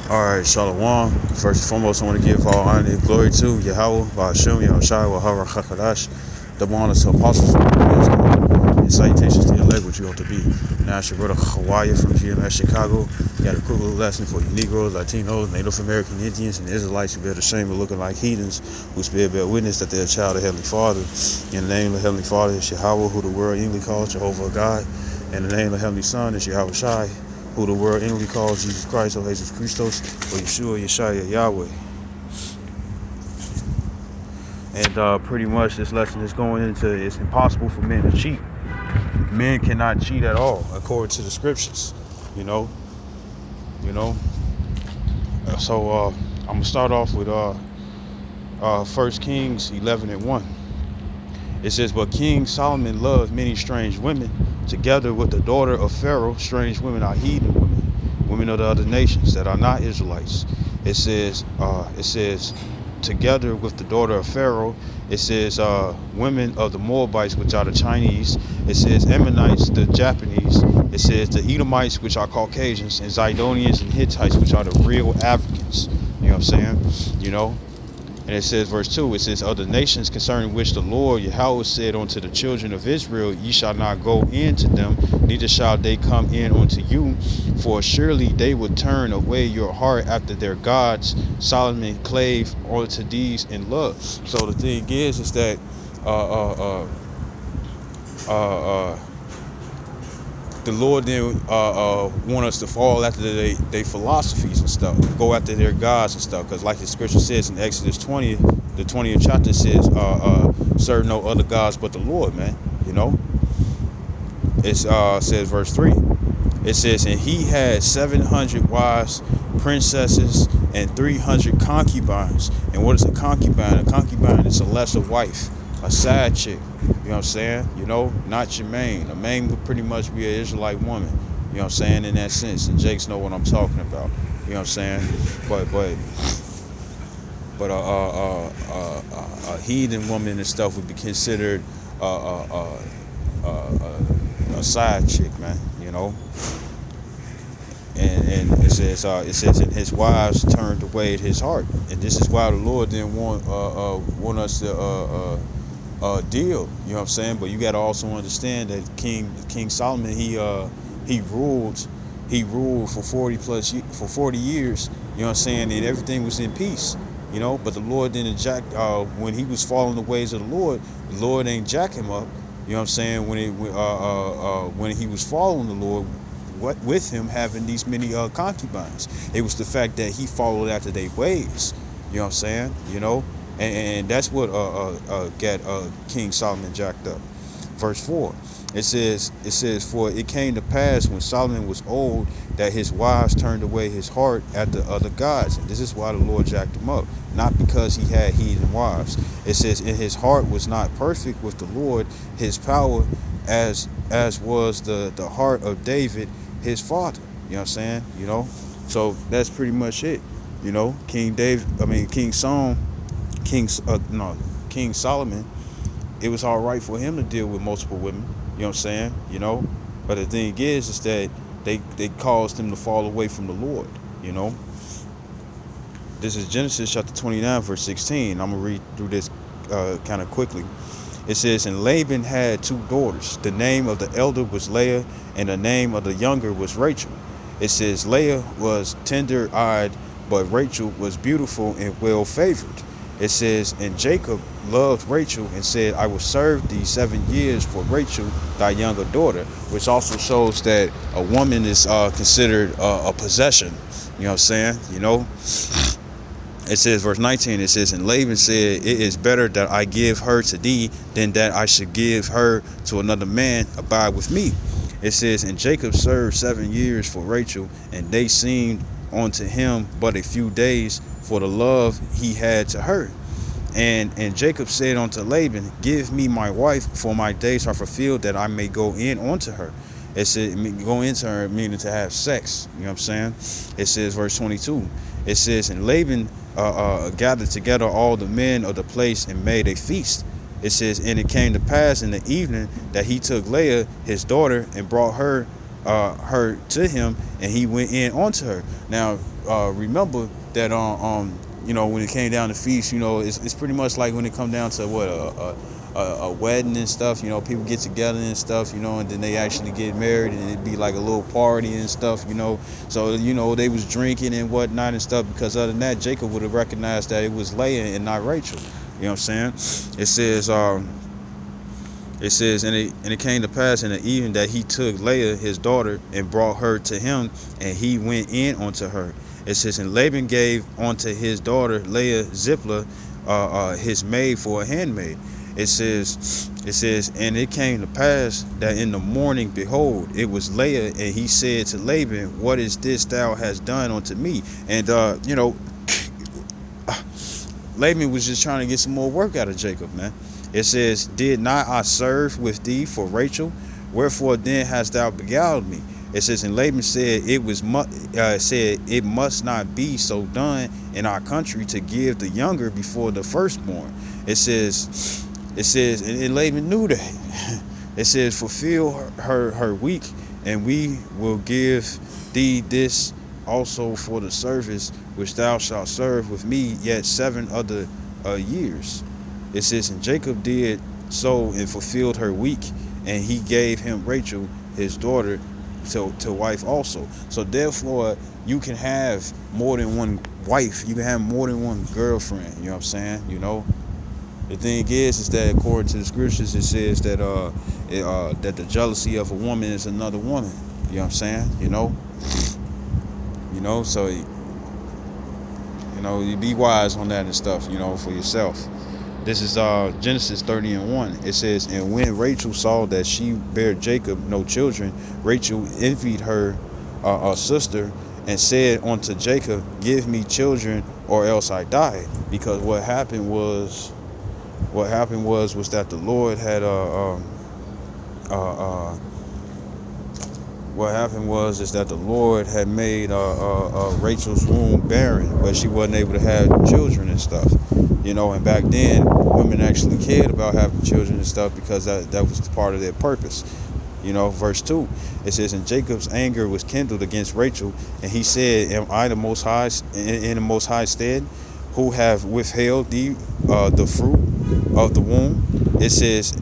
Alright, Shalom. First and foremost, I want to give all honor and glory to Yahweh, Ba'ashem, Yahushai, Wahara, Chakadash, double honor to apostles and salutations to your leg, which you ought to be. Now, it's your brother Hawaii from GMS Chicago. Got a quick little lesson for you Negroes, Latinos, Native American Indians, and Israelites who bear the shame of looking like heathens, who bear witness that they're a child of Heavenly Father. In the name of Heavenly Father is Yahweh, who the world English calls Jehovah God. In the name of Heavenly Son is Yahweh Shai, who the world inwardly calls Jesus Christ or Jesus Christos or Yeshua, Yeshaya, Yahweh. And pretty much this lesson is going into it's impossible for men to cheat. Men cannot cheat at all, according to the scriptures. You know. So I'm gonna start off with 1 Kings 11:1. It says, "But King Solomon loved many strange women, together with the daughter of Pharaoh. Strange women are heathen women, women of the other nations that are not Israelites." It says, together with the daughter of Pharaoh. It says, women of the Moabites, which are the Chinese. It says, Ammonites, the Japanese. It says, the Edomites, which are Caucasians, and Zidonians and Hittites, which are the real Africans. You know what I'm saying? You know? And it says, verse 2, it says, "Other nations concerning which the Lord Yahweh said unto the children of Israel, Ye shall not go in to them, neither shall they come in unto you, for surely they would turn away your heart after their gods. Solomon clave unto these in love." So the thing is that the Lord didn't want us to fall after their philosophies and stuff, go after their gods and stuff, because like the scripture says in Exodus 20, the 20th chapter says, serve no other gods but the Lord, man. You know, it says verse 3, it says, "And he had 700 wives, princesses, and 300 concubines." And what is a concubine? A concubine is a lesser wife, a side chick. You know what I'm saying? You know, not your main. A main would pretty much be an Israelite woman. You know what I'm saying? In that sense. And Jakes know what I'm talking about. You know what I'm saying? But a heathen woman and stuff would be considered a side chick, man. You know. And it says, and his wives turned away his heart. And this is why the Lord didn't want us to deal, you know what I'm saying? But you got to also understand that King Solomon, he ruled for 40 years, you know what I'm saying, and everything was in peace, you know. But the Lord didn't jack when he was following the ways of the Lord ain't jack him up, you know what I'm saying, when he was following the Lord, with him having these many concubines. It was the fact that he followed after their ways, you know what I'm saying, you know. And that's what got King Solomon jacked up. Verse 4, it says, "For it came to pass when Solomon was old that his wives turned away his heart after other gods." And this is why the Lord jacked him up, not because he had heathen wives. It says, "And his heart was not perfect with the Lord, his power, as was the heart of David, his father." You know what I'm saying? You know? So that's pretty much it. You know, King Solomon, it was all right for him to deal with multiple women, you know what I'm saying, you know. But the thing is that they caused him to fall away from the Lord, you know. This is Genesis chapter 29 verse 16. I'm gonna read through this kind of quickly. It says, "And Laban had 2 daughters. The name of the elder was Leah, and the name of the younger was Rachel. It says, Leah was tender-eyed, but Rachel was beautiful and well-favored. It says, and Jacob loved Rachel and said, I will serve thee 7 years for Rachel, thy younger daughter," which also shows that a woman is considered a possession. You know what I'm saying? You know? It says, verse 19, it says, "And Laban said, It is better that I give her to thee than that I should give her to another man. Abide with me." It says, "And Jacob served 7 years for Rachel, and they seemed unto him but a few days for the love he had to her. And Jacob said unto Laban, Give me my wife, for my days are fulfilled, that I may go in unto her." It said, go into her, meaning to have sex. You know what I'm saying? It says, verse 22, it says, "And Laban gathered together all the men of the place and made a feast." It says, "And it came to pass in the evening that he took Leah, his daughter, and brought her her to him, and he went in onto her. Now, remember that when it came down to feast, it's pretty much like when it come down to what a wedding and stuff. People get together and stuff. And then they actually get married, and it'd be like a little party and stuff. So they was drinking and whatnot and stuff, because other than that, Jacob would have recognized that it was Leah and not Rachel. You know what I'm saying? It says, and it came to pass in the evening that he took Leah, his daughter, and brought her to him, and he went in unto her. It says, and Laban gave unto his daughter Leah Zipporah, his maid, for a handmaid. It says, and it came to pass that in the morning, behold, it was Leah, and he said to Laban, what is this thou hast done unto me? And Laban was just trying to get some more work out of Jacob, man. It says, did not I serve with thee for Rachel? Wherefore then hast thou beguiled me? It says, and Laban said, it must not be so done in our country to give the younger before the firstborn. It says, and Laban knew that. It says, fulfill her week, and we will give thee this also for the service which thou shalt serve with me yet 7 other years. It says, and Jacob did so and fulfilled her week, and he gave him Rachel, his daughter, to wife also. So therefore, you can have more than one wife. You can have more than one girlfriend. You know what I'm saying? The thing is that according to the scriptures, it says that that the jealousy of a woman is another woman. You know what I'm saying? So you be wise on that and stuff. For yourself. This is Genesis 30:1. It says, and when Rachel saw that she bare Jacob no children, Rachel envied her sister, and said unto Jacob, give me children, or else I die. Because what happened was that the Lord had what happened was is that the Lord had made Rachel's womb barren, but she wasn't able to have children and stuff. And back then, women actually cared about having children and stuff, because that was part of their purpose. Verse 2, it says, and Jacob's anger was kindled against Rachel, and he said, am I the Most High in the Most High stead, who have withheld thee the fruit of the womb? It says,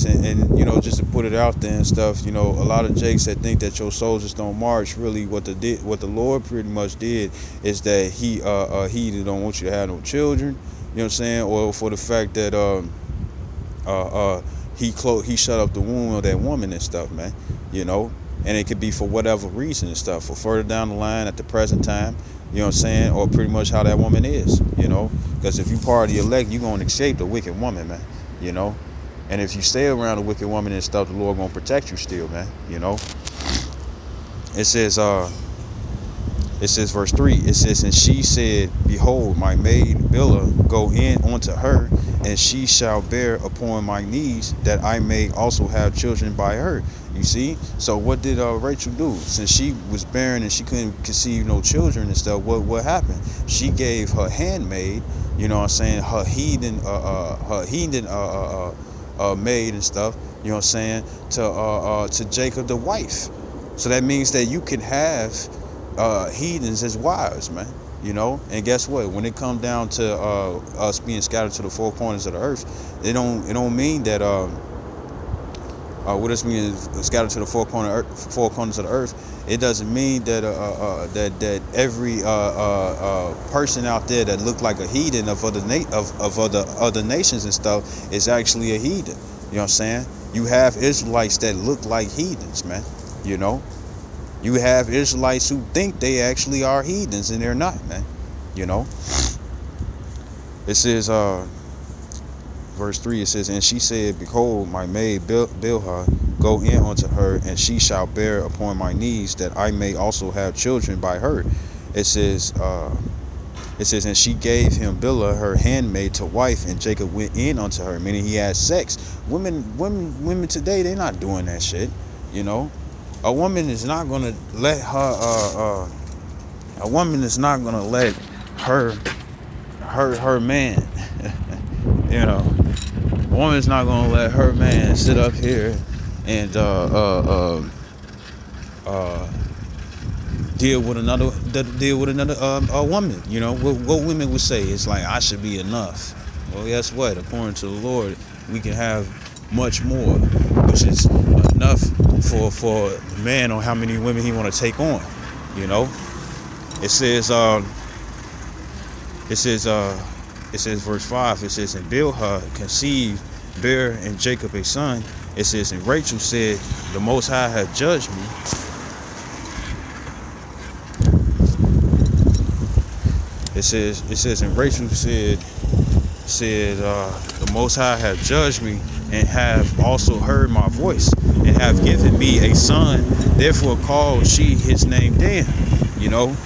and just to put it out there and stuff, a lot of jakes that think that your soldiers don't march, really what the Lord pretty much did is that he either don't want you to have no children, you know what I'm saying, or for the fact that he shut up the womb of that woman and stuff, man, and it could be for whatever reason and stuff, for further down the line at the present time, you know what I'm saying, or pretty much how that woman is, because if you part of the elect, you're going to escape the wicked woman, man, and if you stay around a wicked woman and stuff, the Lord gonna protect you still, man. It says verse 3, it says, and she said, behold, my maid Bilhah, go in unto her, and she shall bear upon my knees, that I may also have children by her. You see? So what did Rachel do? Since she was barren and she couldn't conceive no children and stuff, what happened? She gave her handmaid, her heathen maid and stuff, to Jacob the wife. So that means that you can have heathens as wives, man. And guess what? When it comes down to us being scattered to the 4 corners of the earth, it don't mean that what does mean is scattered to the 4 corners of the earth. It doesn't mean that that every person out there that look like a heathen of other nations and stuff is actually a heathen. You know what I'm saying? You have Israelites that look like heathens, man. You have Israelites who think they actually are heathens, and they're not, man. It says, verse 3, it says, and she said, behold, my maid Bilhah, go in unto her, and she shall bear upon my knees, that I may also have children by her. It says, and she gave him Bilhah, her handmaid, to wife, and Jacob went in unto her, meaning he had sex. Women today, they're not doing that shit. A woman is not gonna let her. A woman is not gonna let her man. A woman's not gonna let her man sit up here and uh, deal with another a woman. You know what women would say. It's like, I should be enough. Well, guess what? According to the Lord, we can have much more, which is enough for the man on how many women he want to take on. You know, it says verse 5. It says, and Bilhah conceived, bare and Jacob a son. It says, and Rachel said, the Most High hath judged me. It says, and Rachel said, the Most High hath judged me, and have also heard my voice, and have given me a son. Therefore called she his name Dan. You know,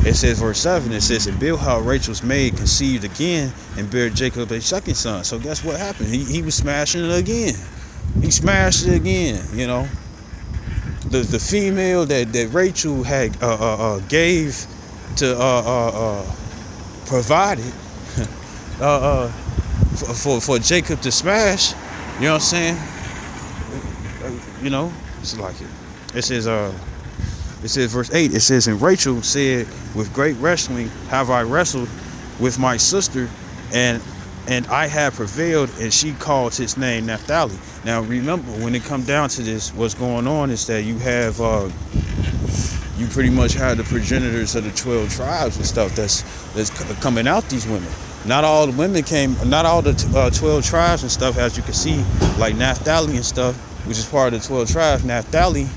it says verse 7. It says, and Bilhah, Rachel's maid, conceived again, and bare Jacob a second son. So guess what happened? He was smashing it again. He smashed it again. You know, the female that Rachel had gave to provided for Jacob to smash. You know what I'm saying? You know, it's like it. It says verse 8. It says, and Rachel said, with great wrestling have I wrestled with my sister, and I have prevailed, and she called his name Naphtali. Now remember, when it come down to this, what's going on is that you have you pretty much have the progenitors of the 12 tribes and stuff that's coming out these women. Not all the women came, not all the 12 tribes and stuff, as you can see, like Naphtali and stuff, which is part of the 12 tribes. Naphtali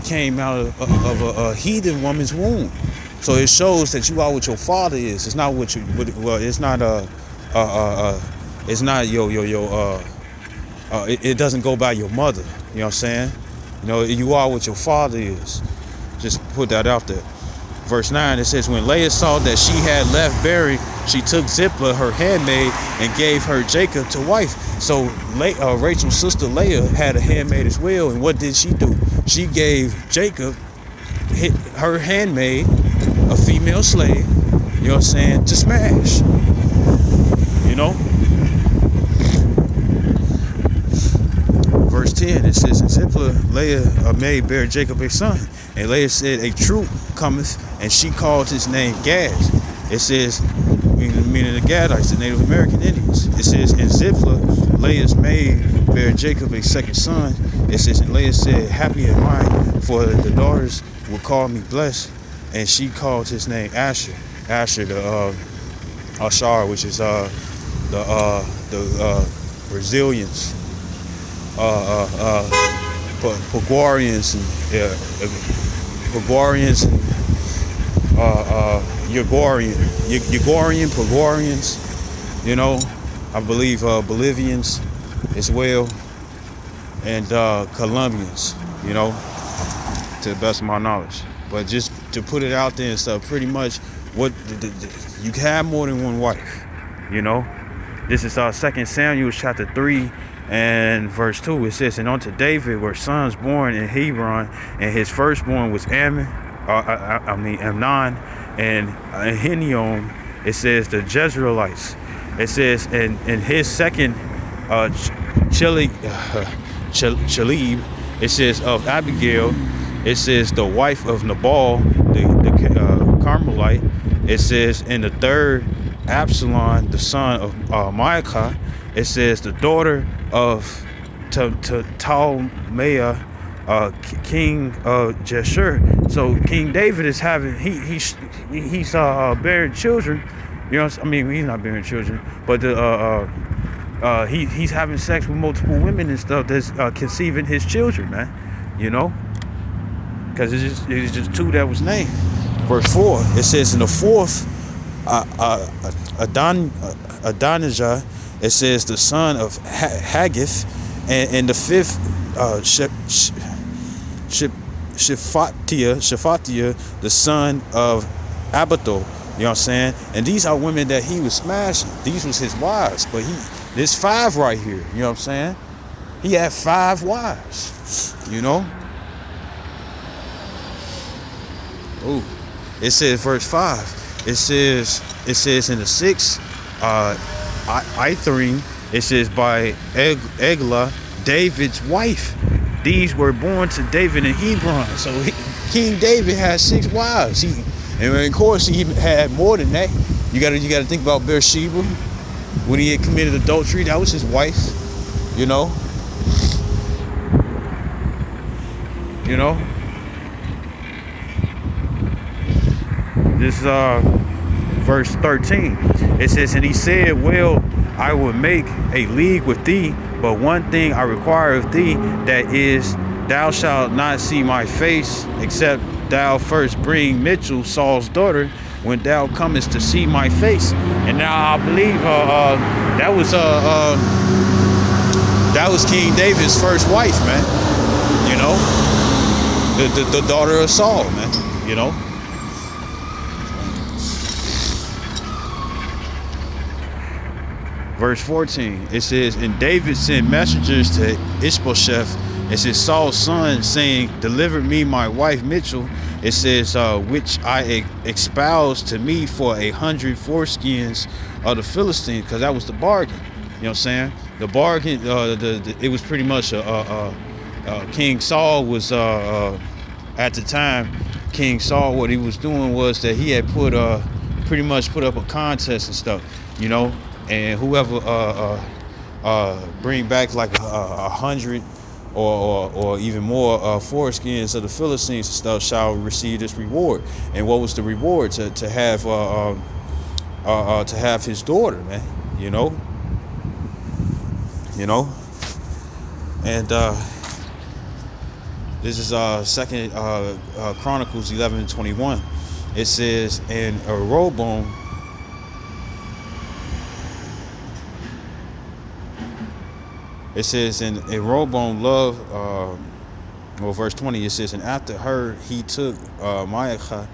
came out of a heathen woman's womb. So it shows that you are what your father is. It's not what you, well, it's not it doesn't go by your mother. You know what I'm saying? You know, you are what your father is. Just put that out there. Verse 9, it says, when Leah saw that she had left bearing, she took Zilpah, her handmaid, and gave her Jacob to wife. So Rachel's sister Leah had a handmaid as well. And what did she do? She gave Jacob her handmaid, a female slave, you know what I'm saying, to smash. You know? Verse 10, it says, and Zilpah, Leah, maid, bare Jacob a son. And Leah said, a troop cometh, and she called his name Gad. It says, meaning the Gadites, the Native American Indians. It says, and Zilpah, Leah's maid, bare Jacob a second son. It says, and Leah said, happy am I, for the daughters will call me blessed. And she called his name Asher. Asher, the which is the Brazilians, Paguarians and Uruguayan, Paguarians, you know, I believe Bolivians as well, and Colombians, you know, to the best of my knowledge. But just to put it out there and stuff, pretty much what you can have more than one wife, you know. This is 2 Samuel chapter 3 and verse 2. It says, and unto David were sons born in Hebron, and his firstborn was Amnon, and Ahinoam. It says the Jezreelites. It says, and his second Chalib. It says of Abigail. It says the wife of Nabal, the Carmelite. It says, and the third Absalom, the son of Maacah. It says the daughter of Talmaiah, king of Jeshur. So King David is having he's bearing children. You know, I mean, he's not bearing children, but he's having sex with multiple women and stuff that's conceiving his children, man. You know, because it's just two that was named. Verse 4, it says, in the fourth Adonijah, it says the son of Haggith, and the fifth Shephatiah, the son of Abital. You know what I'm saying? And these are women that he was smashing. These was his wives. But there's 5 right here. You know what I'm saying? He had 5 wives. You know? Ooh. It says verse 5. It says in the 6th Ithrim, it says by Eglah, David's wife. These were born to David in Hebron. So King David had 6 wives. And of course he had more than that. You gotta think about Bathsheba. When he had committed adultery, that was his wife. You know. This verse 13. It says, and he said, well, I will make a league with thee, but one thing I require of thee, that is, thou shalt not see my face, except thou first bring Michal, Saul's daughter, when thou comest to see my face. And now I believe that was King David's first wife, man. You know, the daughter of Saul, man. You know. Verse 14, it says, and David sent messengers to Ishbosheth, it says, Saul's son, saying, deliver me my wife Michal. It says, which I espoused to me for 100 foreskins of the Philistine, because that was the bargain. You know what I'm saying? The bargain, it was pretty much King Saul was, at the time, King Saul, what he was doing was that he had pretty much put up a contest and stuff, you know, and whoever bring back like 100 or even more foreskins of the Philistines and stuff shall receive this reward. And what was the reward? To have his daughter, man. You know. And this is Second Chronicles 11:21. It says, and Rehoboam. It says, and Rehoboam loved, verse 20, it says, and after her he took Maacah,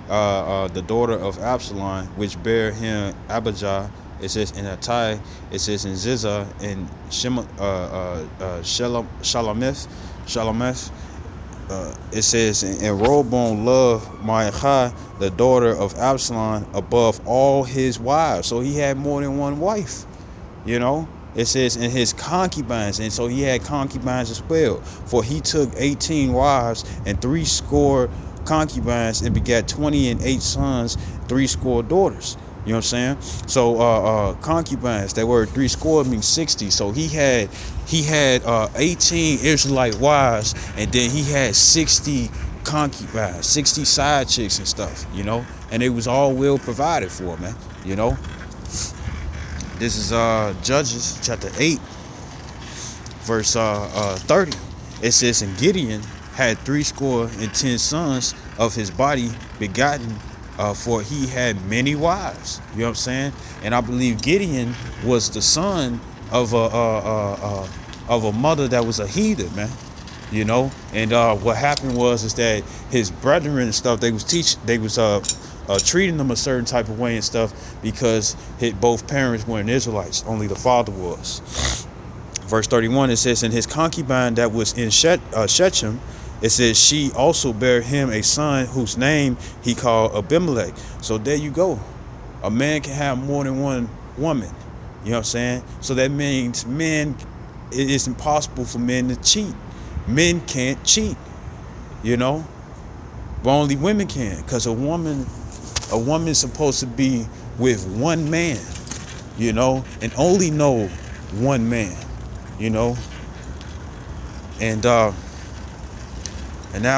the daughter of Absalom, which bare him Abijah. It says, in Attai, it says, in Ziza, and Shalameth. It says, and Rehoboam loved Maacah, the daughter of Absalom, above all his wives. So he had more than one wife, you know. It says, in his concubines, and so he had concubines as well. For he took 18 wives and 80 concubines, and begat 28 sons, 80 daughters. You know what I'm saying? So concubines, that word 80 means 60. So he had 18 Israelite wives, and then he had 60 concubines, 60 side chicks and stuff, you know, and it was all well provided for, man, you know. This is Judges chapter 8, verse 30. It says, and Gideon had 80 sons of his body begotten, for he had many wives. You know what I'm saying? And I believe Gideon was the son of a mother that was a heathen, man. You know, and what happened was that his brethren and stuff, they was treating them a certain type of way and stuff because both parents weren't Israelites, only the father was. Verse 31, it says, and his concubine that was in Shechem, it says, she also bare him a son whose name he called Abimelech. So there you go. A man can have more than one woman. You know what I'm saying? So that means it is impossible for men to cheat. Men can't cheat, you know, but only women can, because a woman's supposed to be with one man, you know, and only know one man, you know. And that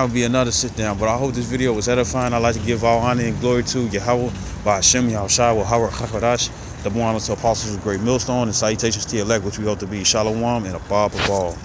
would be another sit down. But I hope this video was edifying. I'd like to give all honor and glory to Yahweh, by Hashem Yahushua, Wahara Chakadash, the born to apostles of great millstone, and salutations to the elect, which we hope to be Shalom and a Bob of all.